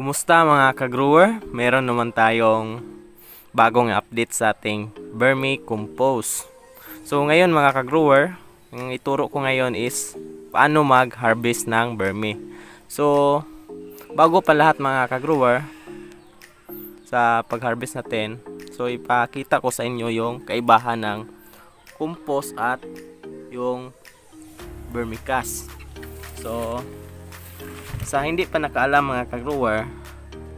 Kumusta mga ka-grower? Meron naman tayong bagong update sa ating vermicompost. So ngayon mga ka-grower, ang ituro ko ngayon is paano mag-harvest ng vermi. So bago pa lahat mga ka-grower, sa pag-harvest natin, so ipakita ko sa inyo yung kaibahan ng compost at yung vermicast. So sa hindi pa nakaalam mga ka-grower,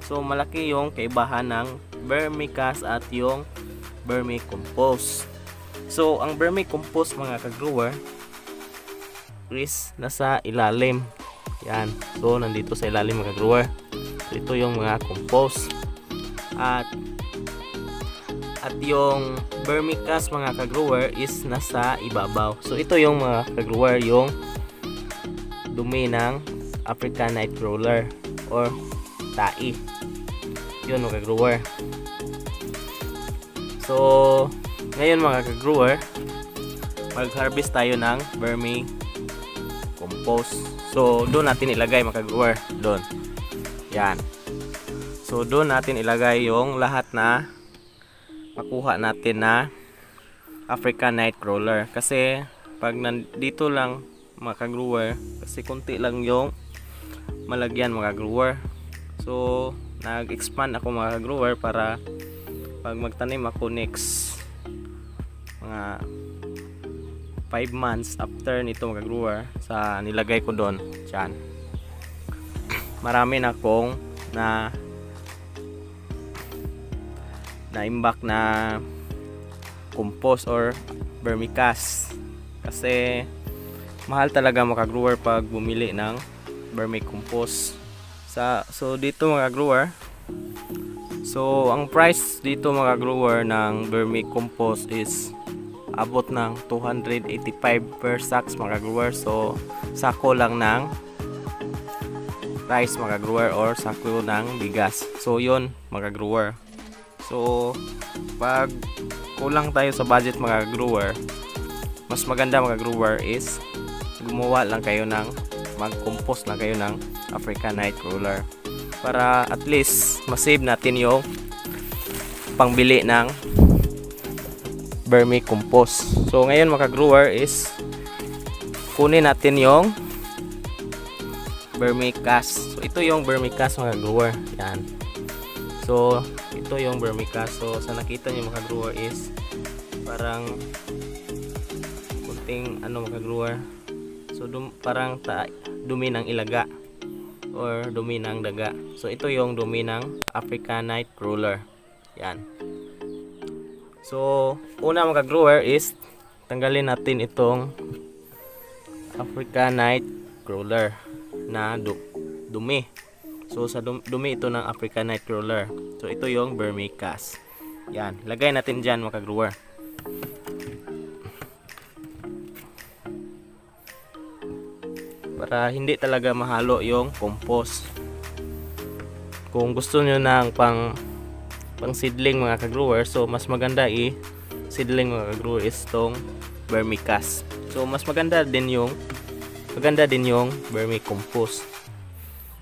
so malaki yung kaibahan ng vermicast at yung vermicompost. So ang vermicompost mga ka-grower is nasa ilalim. Yan. So nandito sa ilalim mga ka-grower. So ito yung mga compost. At yung vermicast mga ka-grower is nasa ibabaw. So ito yung mga ka-grower, yung dumi ng African Nightcrawler or tai. Yun mga ka-grower. So ngayon mga ka-grower, mag-harvest tayo ng vermicompost. So doon natin ilagay mga ka-grower, doon. Yan. So doon natin ilagay yung lahat na makuha natin na African Nightcrawler. Kasi pag nandito lang mga ka-grower, kasi konti lang yung malagyan mga ka-grower. So nag-expand ako mga ka-grower para pag magtanim ako next mga 5 months after nito mga ka-grower, sa nilagay ko doon dyan, marami na akong na-imbak na compost or vermicast. Kasi mahal talaga mga ka-grower pag bumili ng vermicompost. So dito mga ka-grower, so ang price dito mga ka-grower ng vermicompost is abot ng 285 per sacks mga ka-grower. So sako lang ng rice mga ka-grower or sako ng bigas. So yun mga ka-grower. So pag kulang tayo sa budget mga ka-grower, mas maganda mga ka-grower is gumawa lang kayo ng mag-compost lang kayo ng African Nightcrawler para at least masave natin yung pangbili ng vermicompost. So ngayon mga ka-grower is kunin natin yung vermicast. So ito yung vermicast mga ka-grower. Yan. So ito yung vermicast. So sa nakita niyo mga ka-grower is parang kunting ano mga ka-grower. So parang dumi ng ilaga or dumi ng daga. So ito yung dumi ng African Nightcrawler. Yan. So una mga ka-grower is tanggalin natin itong African Nightcrawler na dumi. So sa dumi ito ng African Nightcrawler. So ito yung vermicast. Yan, lagay natin dyan mga ka-grower. Para hindi talaga mahalo yung compost. Kung gusto nyo ng pang seedling mga ka-grower, so mas maganda seedling mga ka-grower is tong vermicast. So mas maganda din yung vermicompost.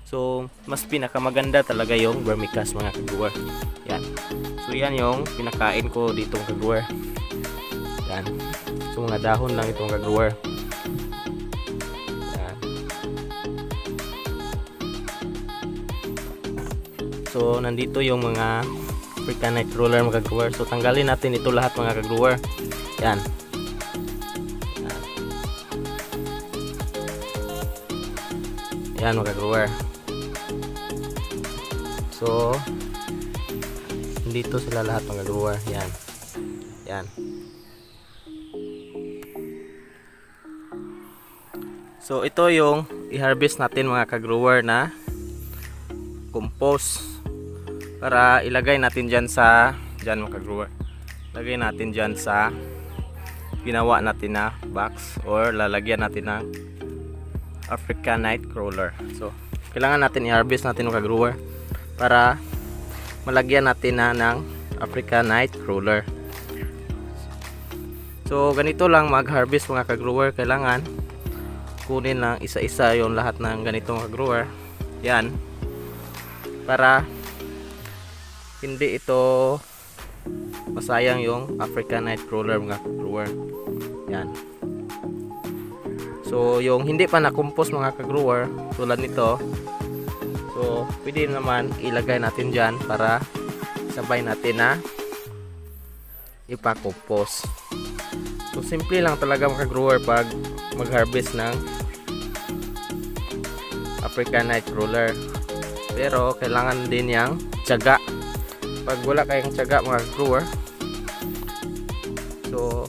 So mas pinakamaganda talaga yung vermicast mga ka-grower. Yan. So yan yung pinakain ko dito mga ka-grower. Yan. So mga dahon lang itong ka-grower. Yan. So nandito yung mga African Nightcrawler mga ka-grower. So tanggalin natin ito lahat mga ka-grower. Yan. Yan mga ka-grower. So dito sila lahat mga ka-grower. Yan. Yan. So ito yung i-harvest natin mga ka-grower na compost. Para ilagay natin dyan mga ka-grower. Lagay natin dyan sa ginawa natin na box or lalagyan natin ng African Nightcrawler. So kailangan natin i-harvest natin mga ka-grower para malagyan natin ng African Nightcrawler. So ganito lang mag-harvest mga ka-grower. Kailangan kunin lang isa-isa yung lahat ng ganitong ka-grower. Yan. para hindi ito masayang yung African Nightcrawler mga ka-grower. Yan. So yung hindi pa na-compose mga ka-grower tulad nito, so pwede naman ilagay natin dyan para sabay natin na ipa-compose. So simple lang talaga mga ka-grower pag mag-harvest ng African Nightcrawler, pero kailangan din yang tiyaga. Pag wala kayong tiyaga mga grower, so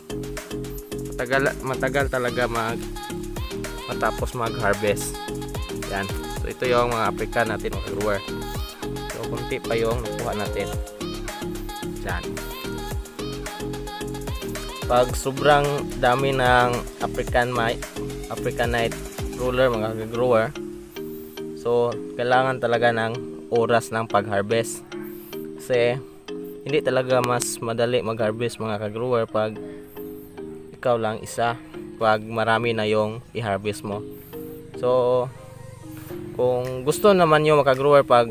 matagal talaga matapos mag-harvest. Yan. So ito yung mga African natin mga grower. So kunti pa yung nakuha natin. Yan. Pag sobrang dami ng African Nightcrawler mga grower, so kailangan talaga ng oras ng pag-harvest. Kasi hindi talaga mas madali mag-harvest mga ka-grower pag ikaw lang isa, pag marami na yung i-harvest mo. So kung gusto naman nyo mga ka-grower, pag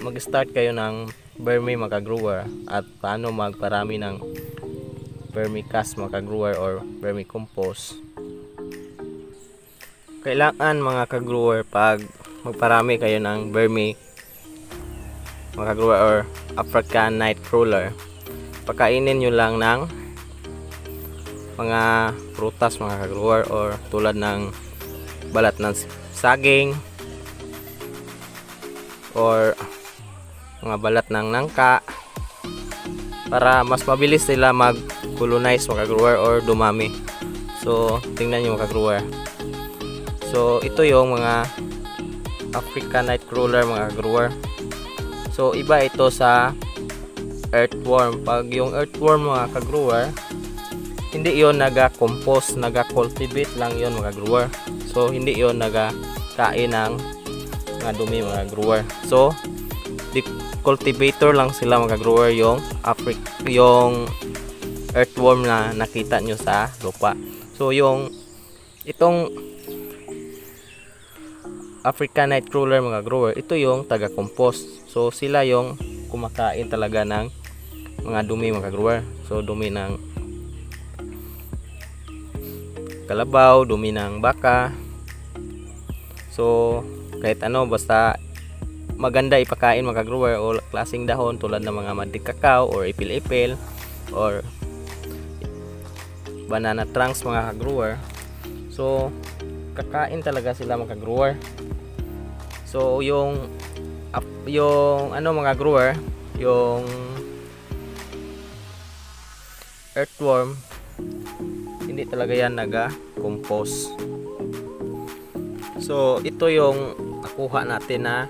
mag-start kayo ng vermi mga ka-grower at paano magparami ng vermicast mga ka-grower or vermicompost, kailangan mga ka-grower pag magparami kayo ng vermi mga ka-grower or African Nightcrawler, pakainin nyo lang ng mga prutas mga ka-grower, or tulad ng balat ng saging or mga balat ng nangka, para mas mabilis sila mag-colonize mga ka-grower or dumami. So tingnan nyo mga ka-grower. So ito yung mga African Nightcrawler mga ka-grower. So iba ito sa earthworm. Pag yung earthworm mga ka-grower, hindi yon naga-compose, naga-cultivate lang yon mga grower. So hindi yon naga-kain ng mga dumi mga grower. So di cultivator lang sila mga grower yung earthworm na nakita nyo sa lupa. So yung itong African Nightcrawler mga grower, ito yung taga-compost. So sila yung kumakain talaga ng mga dumi mga grower. So dumi ng kalabaw, dumi ng baka. So kahit ano, basta maganda ipakain mga grower, o klaseng dahon tulad ng mga madikakaw or ipil-ipil or banana trunks mga grower. So kakain talaga sila mga grower. So yung ano mga grower, yung earthworm, hindi talaga yan naga-compose. So ito yung nakuha natin na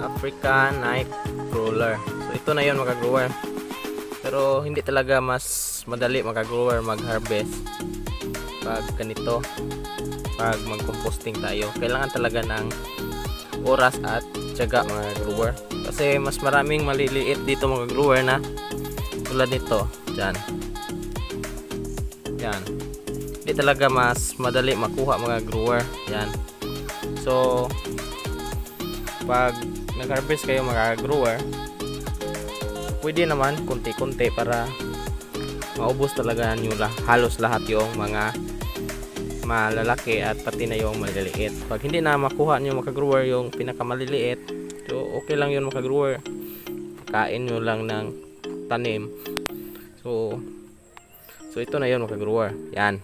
African Nightcrawler. So ito na yun mga grower. Pero hindi talaga mas madali mga grower mag-harvest pag ganito. Pag mag-composting tayo, kailangan talaga ng oras at tiyaga mga grower. Kasi mas maraming maliliit dito mga grower na tulad nito. Dyan. Yan. Hindi talaga mas madali makuha mga grower. Yan. So pag nag-harvest kayo mga grower, pwede naman kunti-kunti para maubos talaga nyo halos lahat yung mga malalaki at pati na yung maliliit. Pag hindi na makuha nyo mga grower yung pinakamaliliit, so okay lang yun mga grower, kain nyo lang ng tanim. So ito na yun mga grower. Yan.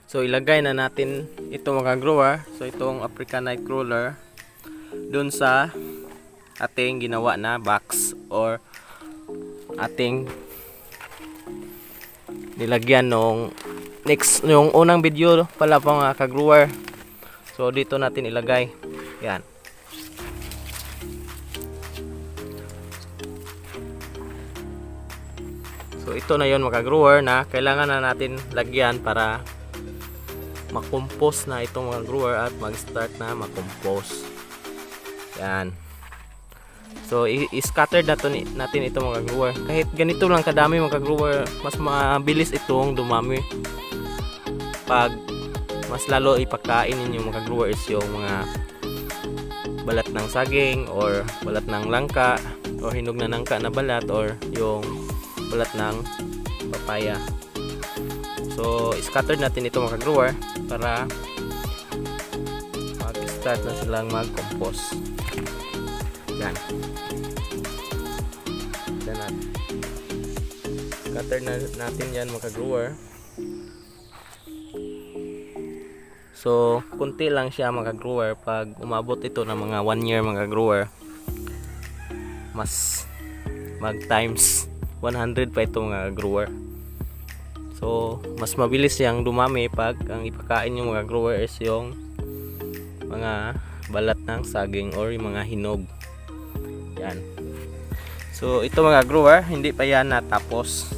So ilagay na natin ito mga grower. So itong African Nightcrawler dun sa ating ginawa na box or ating nilagyan nung yung unang video pala pa mga ka-grower. So dito natin ilagay. Yan. So ito na yon mga ka-grower na kailangan na natin lagyan para makompose na itong mga grower at mag-start na makompose. Yan. So i-scatter natin ito mga grower. Kahit ganito lang kadami mga grower, mas mabilis itong dumami pag mas lalo ipakain ninyo mga grower is yung mga balat ng saging or balat ng langka or hinog na nangka na balat or yung balat ng papaya. So scattered natin ito mga grower para mag-start na silang mag-compost. Yan. Scatter na natin yan mga grower. So kunti lang siya mga grower. Pag umabot ito ng mga 1 year mga grower, mas mag times 100 pa ito mga grower. So mas mabilis siyang dumami pag ang ipakain yung mga grower is yung mga balat ng saging or yung mga hinog. Yan. So ito mga grower, hindi pa yan natapos.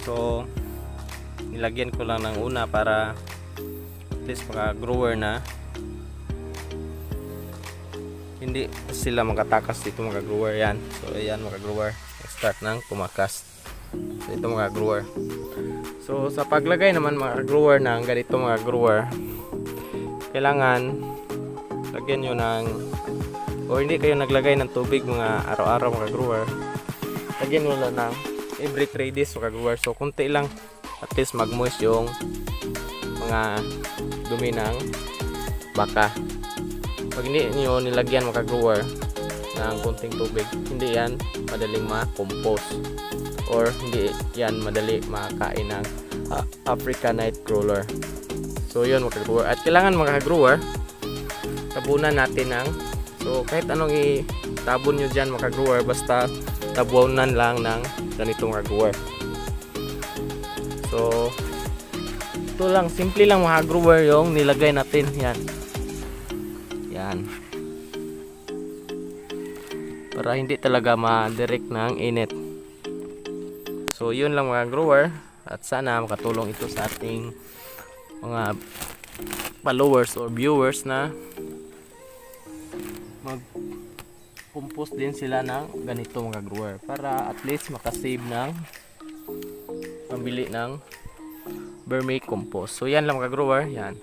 So nilagyan ko lang ng una para at least mga grower na hindi sila makatakas dito mga grower. Yan. So ayan mga grower, start ng kumakas. So ito mga grower. So sa paglagay naman mga grower ng ganito mga grower, kailangan lagyan nyo ng, o hindi kayo naglagay ng tubig mga araw-araw mga grower, lagyan nyo lang ng every 3 days mga grower. So kunti lang, at least mag-moist yung mga dumi ng baka. Pag hindi nyo nilagyan mga grower ng kunting tubig, hindi yan madaling ma-compose or hindi yan madali makain ng African night crawler. So yun mga grower. At kailangan mga grower, tabunan natin ng, so kahit anong itabon nyo dyan mga grower, basta tabunan lang ng ganito mga grower. So ito lang, simple lang mga grower yung nilagay natin. Yan. Yan. Para hindi talaga ma-direct ng init. So yun lang mga grower. At sana makatulong ito sa ating mga followers or viewers na mag-compost din sila ng ganito mga grower, para at least makasave ng pambili ng vermicompost. So yan lang mga grower. Yan.